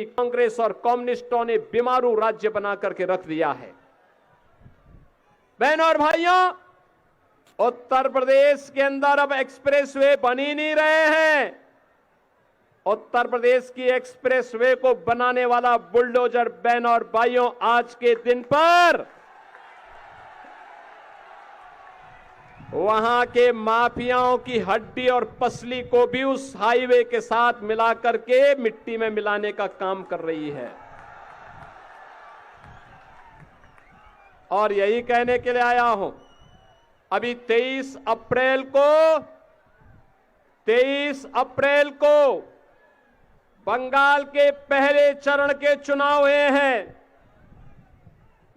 कांग्रेस और कम्युनिस्टों ने बीमारू राज्य बना करके रख दिया है। बहनों और भाइयों, उत्तर प्रदेश के अंदर अब एक्सप्रेसवे बन ही नहीं रहे हैं। उत्तर प्रदेश की एक्सप्रेसवे को बनाने वाला बुलडोजर बहनों और भाइयों आज के दिन पर वहां के माफियाओं की हड्डी और पसली को भी उस हाईवे के साथ मिलाकर के मिट्टी में मिलाने का काम कर रही है। और यही कहने के लिए आया हूं, अभी 23 अप्रैल को बंगाल के पहले चरण के चुनाव हुए हैं।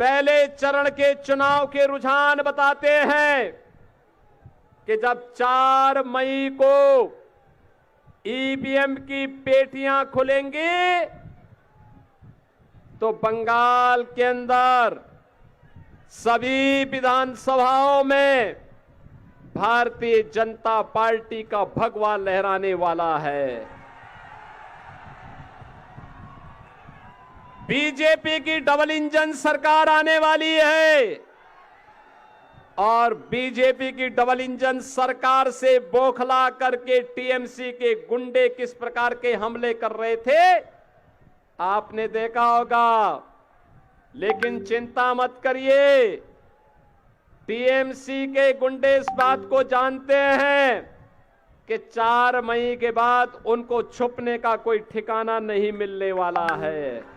पहले चरण के चुनाव के रुझान बताते हैं कि जब 4 मई को ईवीएम की पेटियां खुलेंगी तो बंगाल के अंदर सभी विधानसभाओं में भारतीय जनता पार्टी का भगवा लहराने वाला है। बीजेपी की डबल इंजन सरकार आने वाली है और बीजेपी की डबल इंजन सरकार से बौखला करके टीएमसी के गुंडे किस प्रकार के हमले कर रहे थे आपने देखा होगा। लेकिन चिंता मत करिए, टीएमसी के गुंडे इस बात को जानते हैं कि 4 मई के बाद उनको छुपने का कोई ठिकाना नहीं मिलने वाला है।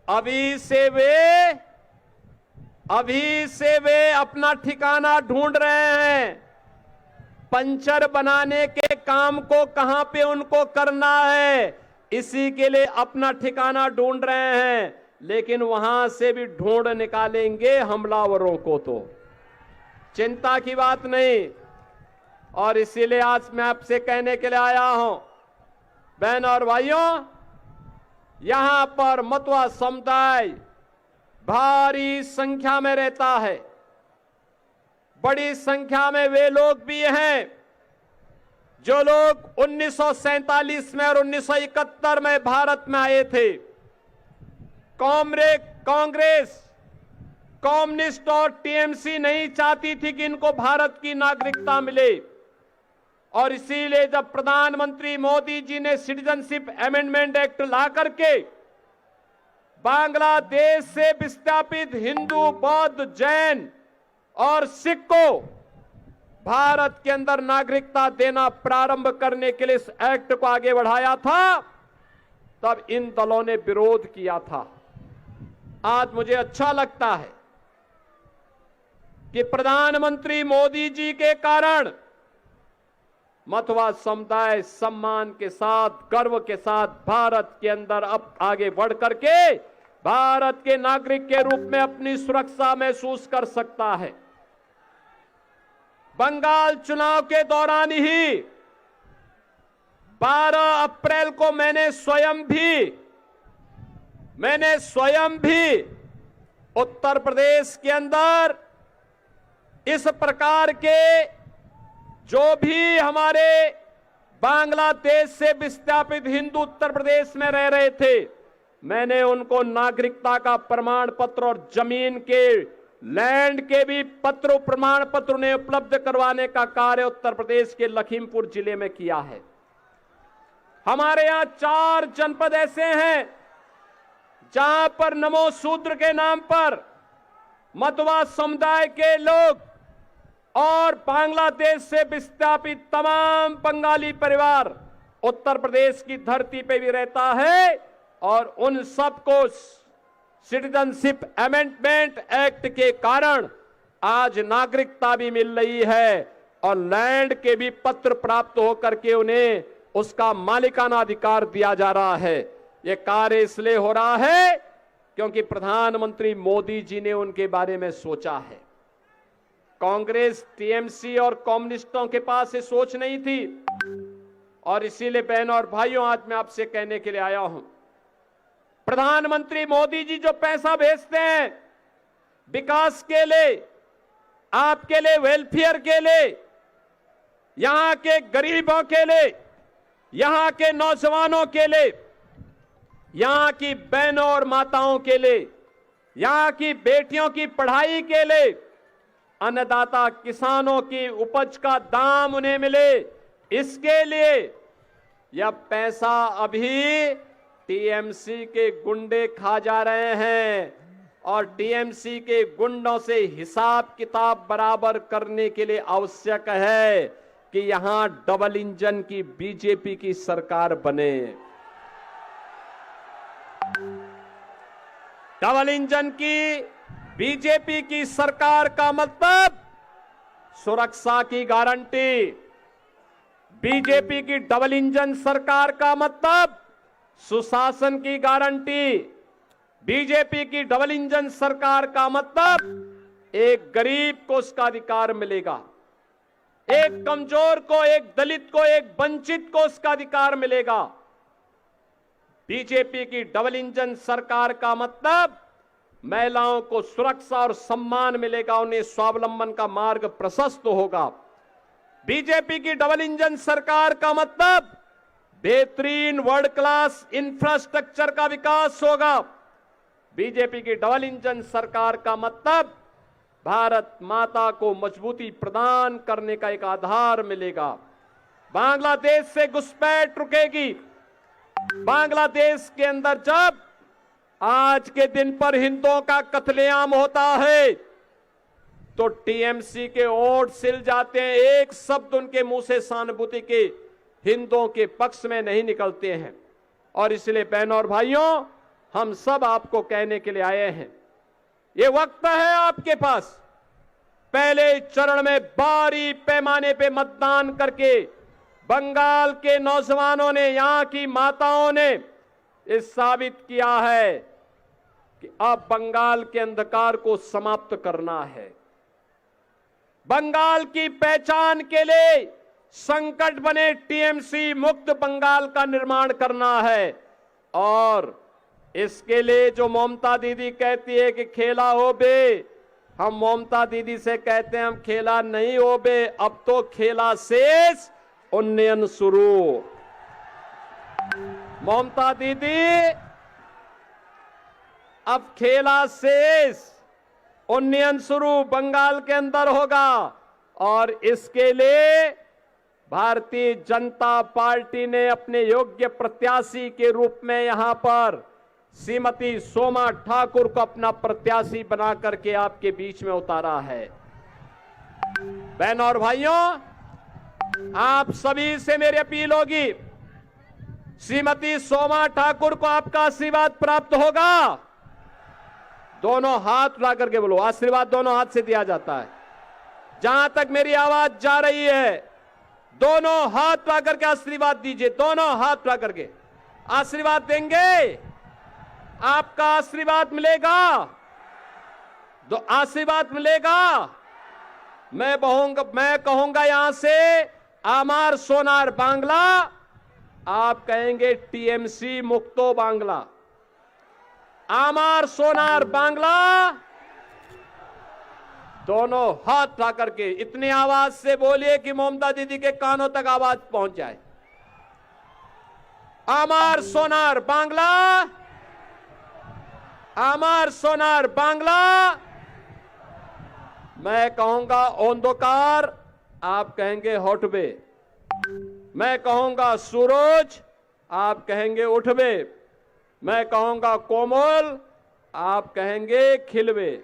अभी से वे अपना ठिकाना ढूंढ रहे हैं। पंचर बनाने के काम को कहां पे उनको करना है, इसी के लिए अपना ठिकाना ढूंढ रहे हैं। लेकिन वहां से भी ढूंढ निकालेंगे हमलावरों को, तो चिंता की बात नहीं। और इसीलिए आज मैं आपसे कहने के लिए आया हूं, बहन और भाइयों, यहां पर मतवा समुदाय भारी संख्या में रहता है। बड़ी संख्या में वे लोग भी हैं जो लोग 1947 में और 1971 में भारत में आए थे। कांग्रेस, कम्युनिस्ट और टीएमसी नहीं चाहती थी कि इनको भारत की नागरिकता मिले। और इसीलिए जब प्रधानमंत्री मोदी जी ने सिटीजनशिप अमेंडमेंट एक्ट ला करके बांग्लादेश से विस्थापित हिंदू, बौद्ध, जैन और सिख को भारत के अंदर नागरिकता देना प्रारंभ करने के लिए इस एक्ट को आगे बढ़ाया था, तब इन दलों ने विरोध किया था। आज मुझे अच्छा लगता है कि प्रधानमंत्री मोदी जी के कारण मतवा समुदाय सम्मान के साथ, गर्व के साथ भारत के अंदर अब आगे बढ़ करके भारत के नागरिक के रूप में अपनी सुरक्षा महसूस कर सकता है। बंगाल चुनाव के दौरान ही 12 अप्रैल को मैंने स्वयं भी उत्तर प्रदेश के अंदर इस प्रकार के जो भी हमारे बांग्लादेश से विस्थापित हिंदू उत्तर प्रदेश में रह रहे थे, मैंने उनको नागरिकता का प्रमाण पत्र और जमीन के, लैंड के भी पत्र, प्रमाण पत्र उन्हें उपलब्ध करवाने का कार्य उत्तर प्रदेश के लखीमपुर जिले में किया है। हमारे यहां 4 जनपद ऐसे हैं जहां पर नमो शूद्र के नाम पर मतवा समुदाय के लोग और बांग्लादेश से विस्थापित तमाम बंगाली परिवार उत्तर प्रदेश की धरती पे भी रहता है। और उन सबको सिटीजनशिप अमेंडमेंट एक्ट के कारण आज नागरिकता भी मिल रही है और लैंड के भी पत्र प्राप्त होकर के उन्हें उसका मालिकाना अधिकार दिया जा रहा है। यह कार्य इसलिए हो रहा है क्योंकि प्रधानमंत्री मोदी जी ने उनके बारे में सोचा है। कांग्रेस, टीएमसी और कम्युनिस्टों के पास ये सोच नहीं थी। और इसीलिए बहनों और भाइयों, आज मैं आपसे कहने के लिए आया हूं, प्रधानमंत्री मोदी जी जो पैसा भेजते हैं विकास के लिए, आपके लिए, वेलफेयर के लिए, यहां के गरीबों के लिए, यहां के नौजवानों के लिए, यहां की बहनों और माताओं के लिए, यहां की बेटियों की पढ़ाई के लिए, अन्नदाता किसानों की उपज का दाम उन्हें मिले, इसके लिए यह पैसा अभी टीएमसी के गुंडे खा जा रहे हैं और टीएमसी के गुंडों से हिसाब किताब बराबर करने के लिए आवश्यक है कि यहां डबल इंजन की बीजेपी की सरकार बने। डबल इंजन की बीजेपी की सरकार का मतलब सुरक्षा की गारंटी। बीजेपी की डबल इंजन सरकार का मतलब सुशासन की गारंटी। बीजेपी की डबल इंजन सरकार का मतलब एक गरीब को उसका अधिकार मिलेगा, एक कमजोर को, एक दलित को, एक वंचित को उसका अधिकार मिलेगा। बीजेपी की डबल इंजन सरकार का मतलब महिलाओं को सुरक्षा और सम्मान मिलेगा, उन्हें स्वावलंबन का मार्ग प्रशस्त होगा। बीजेपी की डबल इंजन सरकार का मतलब बेहतरीन वर्ल्ड क्लास इंफ्रास्ट्रक्चर का विकास होगा। बीजेपी की डबल इंजन सरकार का मतलब भारत माता को मजबूती प्रदान करने का एक आधार मिलेगा। बांग्लादेश से घुसपैठ रुकेगी। बांग्लादेश के अंदर जब आज के दिन पर हिंदुओं का कत्लेआम होता है तो टीएमसी के ओट सिल जाते हैं, एक शब्द उनके मुंह से सहानुभूति के हिंदुओं के पक्ष में नहीं निकलते हैं। और इसलिए बहनों और भाइयों, हम सब आपको कहने के लिए आए हैं, ये वक्त है आपके पास, पहले चरण में भारी पैमाने पे मतदान करके बंगाल के नौजवानों ने, यहां की माताओं ने ये साबित किया है कि अब बंगाल के अंधकार को समाप्त करना है। बंगाल की पहचान के लिए संकट बने टीएमसी मुक्त बंगाल का निर्माण करना है। और इसके लिए जो ममता दीदी कहती है कि खेला हो बे, हम ममता दीदी से कहते हैं हम खेला नहीं हो बे, अब तो खेला शेष उन्नयन शुरू। ममता दीदी, अब खेला शेष उन्नयन शुरू बंगाल के अंदर होगा। और इसके लिए भारतीय जनता पार्टी ने अपने योग्य प्रत्याशी के रूप में यहां पर श्रीमती सोमा ठाकुर को अपना प्रत्याशी बना करके आपके बीच में उतारा है। बहनों और भाइयों, आप सभी से मेरी अपील होगी, श्रीमती सोमा ठाकुर को आपका आशीर्वाद प्राप्त होगा। दोनों हाथ उठा करके बोलो, आशीर्वाद दोनों हाथ से दिया जाता है। जहां तक मेरी आवाज जा रही है, दोनों हाथ उठा करके आशीर्वाद दीजिए। दोनों हाथ उठा करके आशीर्वाद देंगे, आपका आशीर्वाद मिलेगा, आशीर्वाद मिलेगा। मैं कहूंगा यहां से आमार सोनार बांग्ला, आप कहेंगे टीएमसी मुक्तो बांग्ला। आमार सोनार बांग्ला, दोनों हाथ उठा करके इतनी आवाज से बोलिए कि ममता दीदी के कानों तक आवाज पहुंच जाए। आमार सोनार बांग्ला, आमार सोनार बांग्ला। मैं कहूंगा ओंदोकार, आप कहेंगे होटबे। मैं कहूंगा सूरज, आप कहेंगे उठबे। मैं कहूंगा कोमल, आप कहेंगे खिलबे।